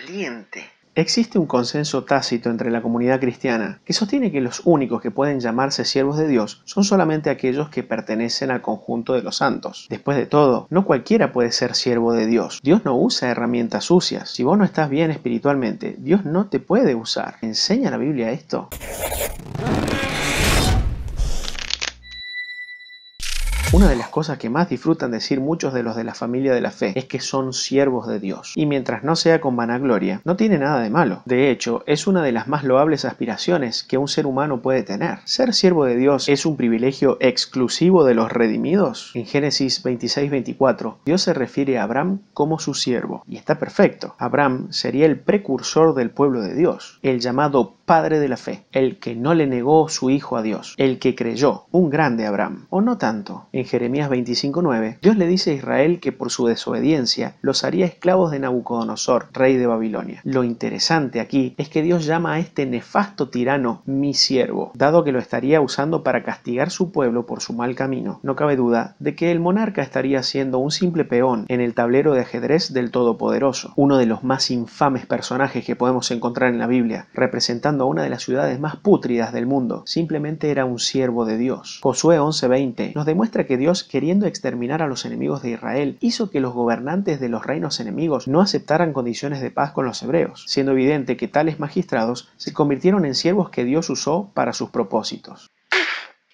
caliente. Existe un consenso tácito entre la comunidad cristiana que sostiene que los únicos que pueden llamarse siervos de Dios son solamente aquellos que pertenecen al conjunto de los santos. Después de todo, no cualquiera puede ser siervo de Dios. Dios no usa herramientas sucias. Si vos no estás bien espiritualmente, Dios no te puede usar. ¿Enseña la Biblia esto? Una de las cosas que más disfrutan decir muchos de los de la familia de la fe es que son siervos de Dios. Y mientras no sea con vanagloria, no tiene nada de malo. De hecho, es una de las más loables aspiraciones que un ser humano puede tener. ¿Ser siervo de Dios es un privilegio exclusivo de los redimidos? En Génesis 26:24, Dios se refiere a Abraham como su siervo. Y está perfecto. Abraham sería el precursor del pueblo de Dios, el llamado padre de la fe, el que no le negó su hijo a Dios, el que creyó, un grande Abraham. ¿O no tanto? En Jeremías 25:9, Dios le dice a Israel que por su desobediencia los haría esclavos de Nabucodonosor, rey de Babilonia. Lo interesante aquí es que Dios llama a este nefasto tirano mi siervo, dado que lo estaría usando para castigar su pueblo por su mal camino. No cabe duda de que el monarca estaría siendo un simple peón en el tablero de ajedrez del Todopoderoso, uno de los más infames personajes que podemos encontrar en la Biblia, representando a una de las ciudades más pútridas del mundo. Simplemente era un siervo de Dios. Josué 11:20 nos demuestra que Dios, queriendo exterminar a los enemigos de Israel, hizo que los gobernantes de los reinos enemigos no aceptaran condiciones de paz con los hebreos, siendo evidente que tales magistrados se convirtieron en siervos que Dios usó para sus propósitos.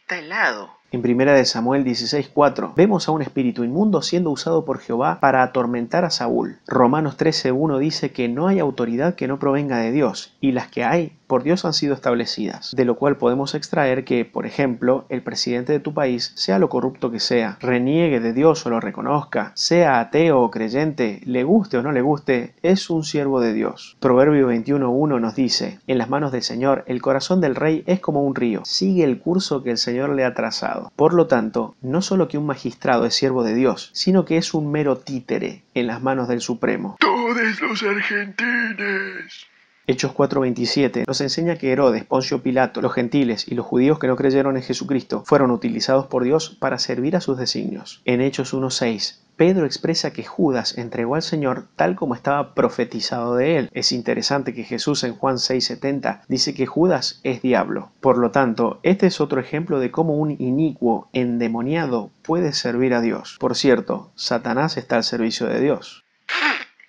Está helado. En 1 Samuel 16:4 vemos a un espíritu inmundo siendo usado por Jehová para atormentar a Saúl. Romanos 13:1 dice que no hay autoridad que no provenga de Dios, y las que hay por Dios han sido establecidas, de lo cual podemos extraer que, por ejemplo, el presidente de tu país, sea lo corrupto que sea, reniegue de Dios o lo reconozca, sea ateo o creyente, le guste o no le guste, es un siervo de Dios. Proverbio 21:1 nos dice, en las manos del Señor el corazón del rey es como un río, sigue el curso que el Señor le ha trazado. Por lo tanto, no solo que un magistrado es siervo de Dios, sino que es un mero títere en las manos del Supremo. ¡Todos los argentines! Hechos 4:27 nos enseña que Herodes, Poncio Pilato, los gentiles y los judíos que no creyeron en Jesucristo fueron utilizados por Dios para servir a sus designios. En Hechos 1:6, Pedro expresa que Judas entregó al Señor tal como estaba profetizado de él. Es interesante que Jesús en Juan 6:70 dice que Judas es diablo. Por lo tanto, este es otro ejemplo de cómo un inicuo endemoniado puede servir a Dios. Por cierto, Satanás está al servicio de Dios.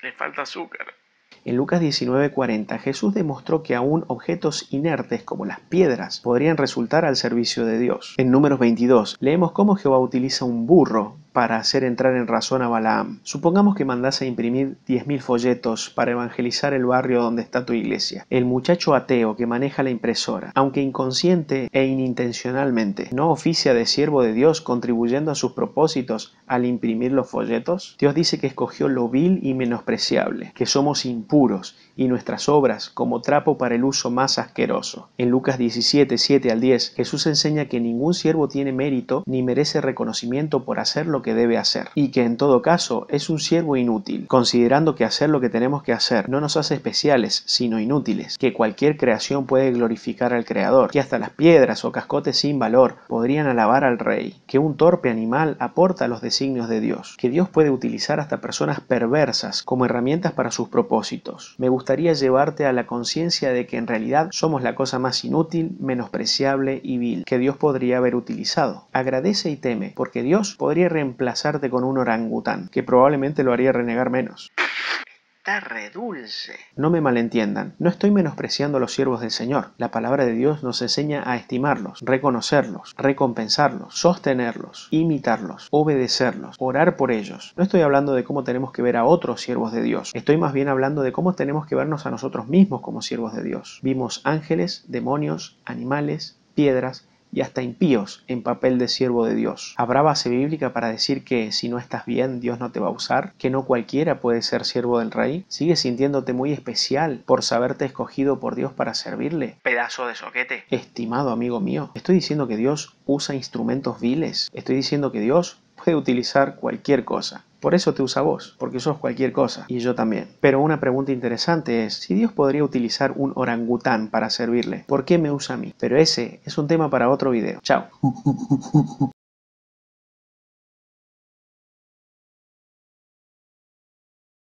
Le falta azúcar. En Lucas 19:40, Jesús demostró que aún objetos inertes como las piedras podrían resultar al servicio de Dios. En Números 22, leemos cómo Jehová utiliza un burro para hacer entrar en razón a Balaam. Supongamos que mandase a imprimir 10.000 folletos para evangelizar el barrio donde está tu iglesia. El muchacho ateo que maneja la impresora, aunque inconsciente e inintencionalmente, ¿no oficia de siervo de Dios contribuyendo a sus propósitos al imprimir los folletos? Dios dice que escogió lo vil y menospreciable, que somos impuros y nuestras obras como trapo para el uso más asqueroso. En Lucas 17:7-10, Jesús enseña que ningún siervo tiene mérito ni merece reconocimiento por hacer lo que debe hacer, y que en todo caso es un siervo inútil, considerando que hacer lo que tenemos que hacer no nos hace especiales, sino inútiles, que cualquier creación puede glorificar al Creador, que hasta las piedras o cascotes sin valor podrían alabar al Rey, que un torpe animal aporta a los designios de Dios, que Dios puede utilizar hasta personas perversas como herramientas para sus propósitos. Me gustaría llevarte a la conciencia de que en realidad somos la cosa más inútil, menospreciable y vil que Dios podría haber utilizado. Agradece y teme, porque Dios podría reemplazarte con un orangután, que probablemente lo haría renegar menos. Está redulce. No me malentiendan, no estoy menospreciando a los siervos del Señor. La palabra de Dios nos enseña a estimarlos, reconocerlos, recompensarlos, sostenerlos, imitarlos, obedecerlos, orar por ellos. No estoy hablando de cómo tenemos que ver a otros siervos de Dios. Estoy más bien hablando de cómo tenemos que vernos a nosotros mismos como siervos de Dios. Vimos ángeles, demonios, animales, piedras y hasta impíos en papel de siervo de Dios. ¿Habrá base bíblica para decir que si no estás bien, Dios no te va a usar? ¿Que no cualquiera puede ser siervo del Rey? ¿Sigues sintiéndote muy especial por saberte escogido por Dios para servirle? Pedazo de soquete. Estimado amigo mío, ¿estoy diciendo que Dios usa instrumentos viles? Estoy diciendo que Dios puede utilizar cualquier cosa. Por eso te usa vos, porque sos cualquier cosa, y yo también. Pero una pregunta interesante es, si Dios podría utilizar un orangután para servirle, ¿por qué me usa a mí? Pero ese es un tema para otro video. Chao.